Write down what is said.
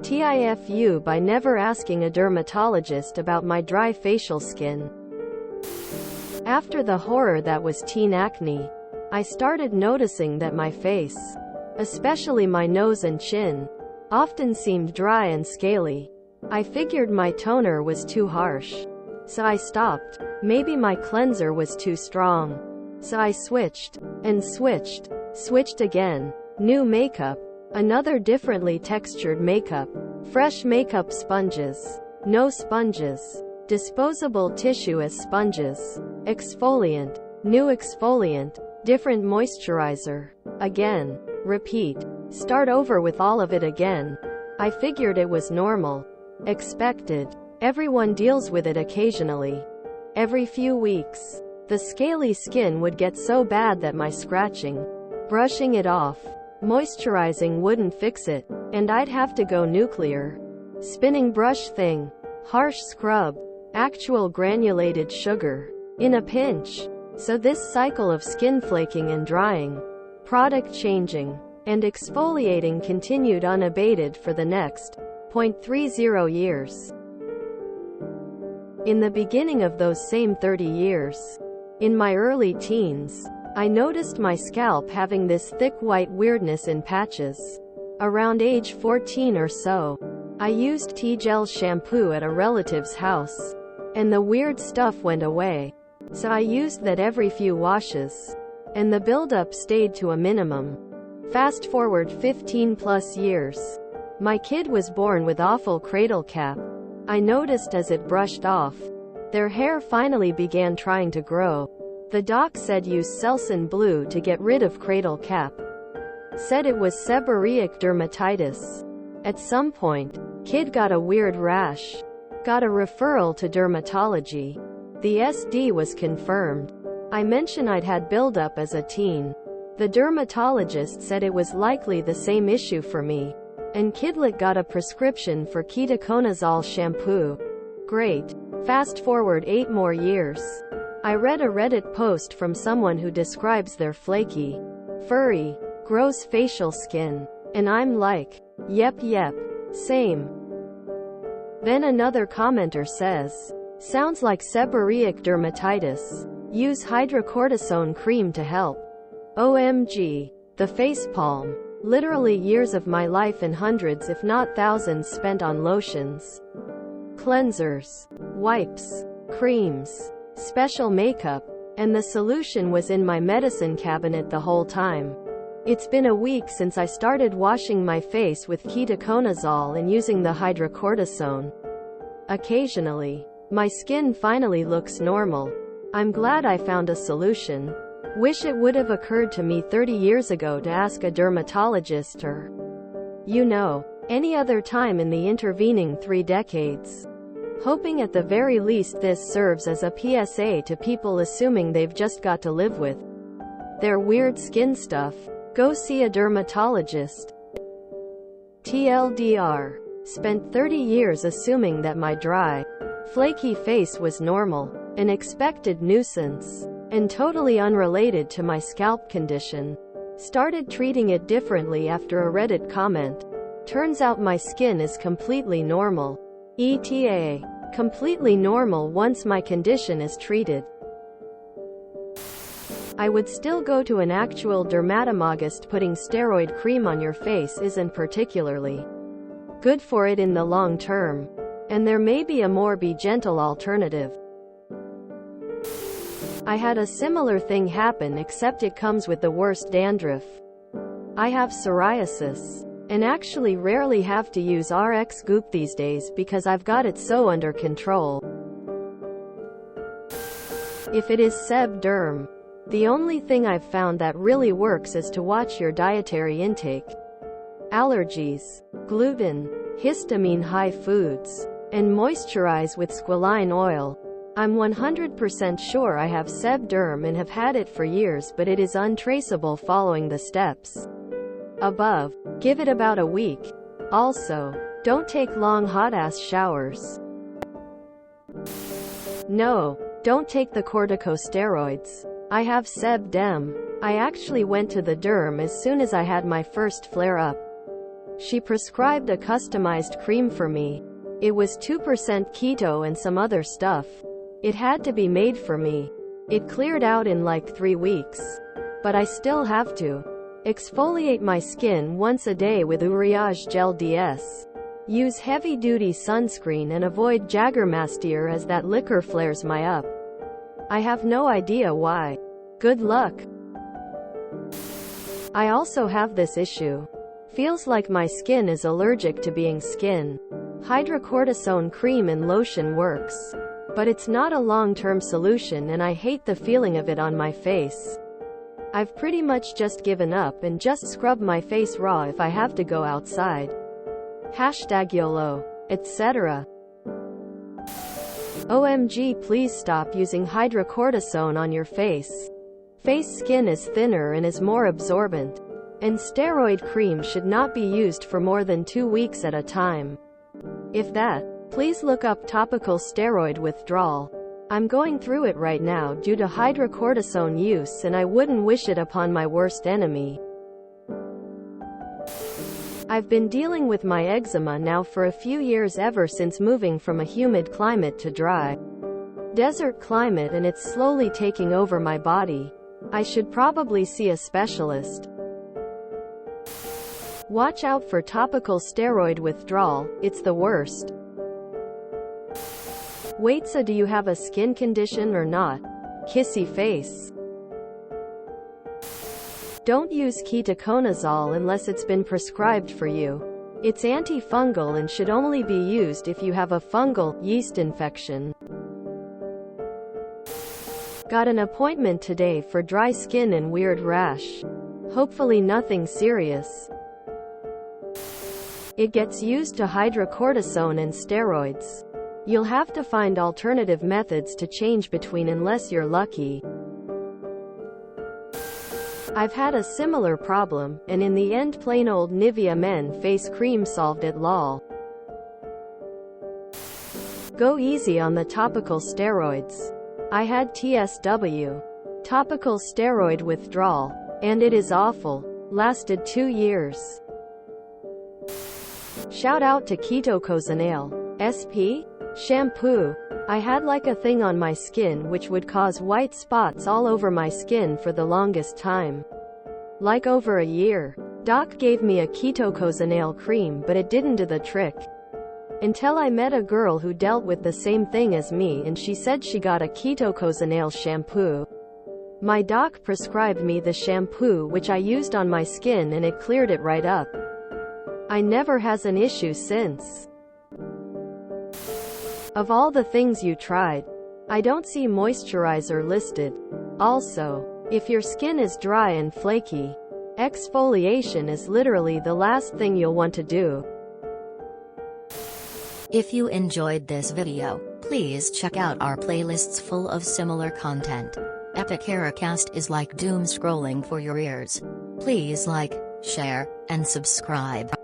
TIFU by never asking a dermatologist about my dry facial skin. After the horror that was teen acne, I started noticing that my face, especially my nose and chin, often seemed dry and scaly. I figured my toner was too harsh, so I stopped. Maybe my cleanser was too strong, so I switched again. New makeup, another differently textured makeup, fresh makeup sponges, no sponges, disposable tissue as sponges, exfoliant, new exfoliant, different moisturizer, again, repeat, start over with all of it again. I figured it was normal, expected. Everyone deals with it occasionally. Every few weeks, the scaly skin would get so bad that my scratching, brushing it off, moisturizing wouldn't fix it, and I'd have to go nuclear. Spinning brush thing, harsh scrub, actual granulated sugar, in a pinch. So this cycle of skin flaking and drying, product changing, and exfoliating continued unabated for the next 0.30 years. In the beginning of those same 30 years, in my early teens, I noticed my scalp having this thick white weirdness in patches. Around age 14 or so, I used T-gel shampoo at a relative's house, and the weird stuff went away. So I used that every few washes, and the buildup stayed to a minimum. Fast forward 15 plus years. My kid was born with awful cradle cap. I noticed as it brushed off, their hair finally began trying to grow. The doc said use Selsun Blue to get rid of cradle cap. Said it was seborrheic dermatitis. At some point, kid got a weird rash. Got a referral to dermatology. The SD was confirmed. I mentioned I'd had buildup as a teen. The dermatologist said it was likely the same issue for me, and kidlet got a prescription for ketoconazole shampoo. Great. Fast forward 8 more years. I read a Reddit post from someone who describes their flaky, furry, gross facial skin, and I'm like, yep, same. Then another commenter says, sounds like seborrheic dermatitis. Use hydrocortisone cream to help. OMG. The facepalm. Literally years of my life and hundreds if not thousands spent on lotions, cleansers, wipes, creams, special makeup, and the solution was in my medicine cabinet the whole time. It's been a week since I started washing my face with ketoconazole and using the hydrocortisone. Occasionally, my skin finally looks normal. I'm glad I found a solution. Wish it would have occurred to me 30 years ago to ask a dermatologist or, any other time in the intervening 3 decades. Hoping at the very least this serves as a PSA to people assuming they've just got to live with their weird skin stuff. Go see a dermatologist. TLDR. Spent 30 years assuming that my dry, flaky face was normal, an expected nuisance, and totally unrelated to my scalp condition. Started treating it differently after a Reddit comment. Turns out my skin is completely normal. ETA. Completely normal once my condition is treated. I would still go to an actual dermatologist. Putting steroid cream on your face isn't particularly good for it in the long term. And there may be a more gentle alternative. I had a similar thing happen except it comes with the worst dandruff. I have psoriasis, and actually rarely have to use RX Goop these days because I've got it so under control. If it is seb derm, the only thing I've found that really works is to watch your dietary intake. Allergies, gluten, histamine-high foods, and moisturize with squalene oil. I'm 100% sure I have seb derm and have had it for years, but it is untraceable following the steps above. Give it about a week. Also, don't take long hot-ass showers. No, don't take the corticosteroids. I have seb dem. I actually went to the derm as soon as I had my first flare-up. She prescribed a customized cream for me. It was 2% keto and some other stuff. It had to be made for me. It cleared out in like 3 weeks. But I still have to exfoliate my skin once a day with Uriage Gel DS. Use heavy-duty sunscreen and avoid Jagermeister as that liquor flares my up. I have no idea why. Good luck. I also have this issue. Feels like my skin is allergic to being skin. Hydrocortisone cream and lotion works. But it's not a long-term solution and I hate the feeling of it on my face. I've pretty much just given up and just scrub my face raw if I have to go outside. #YOLO, etc. OMG, please stop using hydrocortisone on your face. Face skin is thinner and is more absorbent. And steroid cream should not be used for more than 2 weeks at a time. If that, please look up topical steroid withdrawal. I'm going through it right now due to hydrocortisone use and I wouldn't wish it upon my worst enemy. I've been dealing with my eczema now for a few years ever since moving from a humid climate to dry desert climate and it's slowly taking over my body. I should probably see a specialist. Watch out for topical steroid withdrawal, it's the worst. Wait, so do you have a skin condition or not? Kissy face. Don't use ketoconazole unless it's been prescribed for you. It's antifungal and should only be used if you have a fungal yeast infection. Got an appointment today for dry skin and weird rash. Hopefully nothing serious. It gets used to hydrocortisone and steroids. You'll have to find alternative methods to change between unless you're lucky. I've had a similar problem, and in the end plain old Nivea Men face cream solved it lol. Go easy on the topical steroids. I had TSW, topical steroid withdrawal, and it is awful. Lasted 2 years. Shout out to ketoconazole SP shampoo. I had like a thing on my skin which would cause white spots all over my skin for the longest time. Like over a year. Doc gave me a ketoconazole cream but it didn't do the trick. Until I met a girl who dealt with the same thing as me and she said she got a ketoconazole shampoo. My doc prescribed me the shampoo which I used on my skin and it cleared it right up. I never has an issue since. Of all the things you tried, I don't see moisturizer listed. Also, if your skin is dry and flaky, exfoliation is literally the last thing you'll want to do. If you enjoyed this video, please check out our playlists full of similar content. Epic Haircast is like doom scrolling for your ears. Please like, share, and subscribe.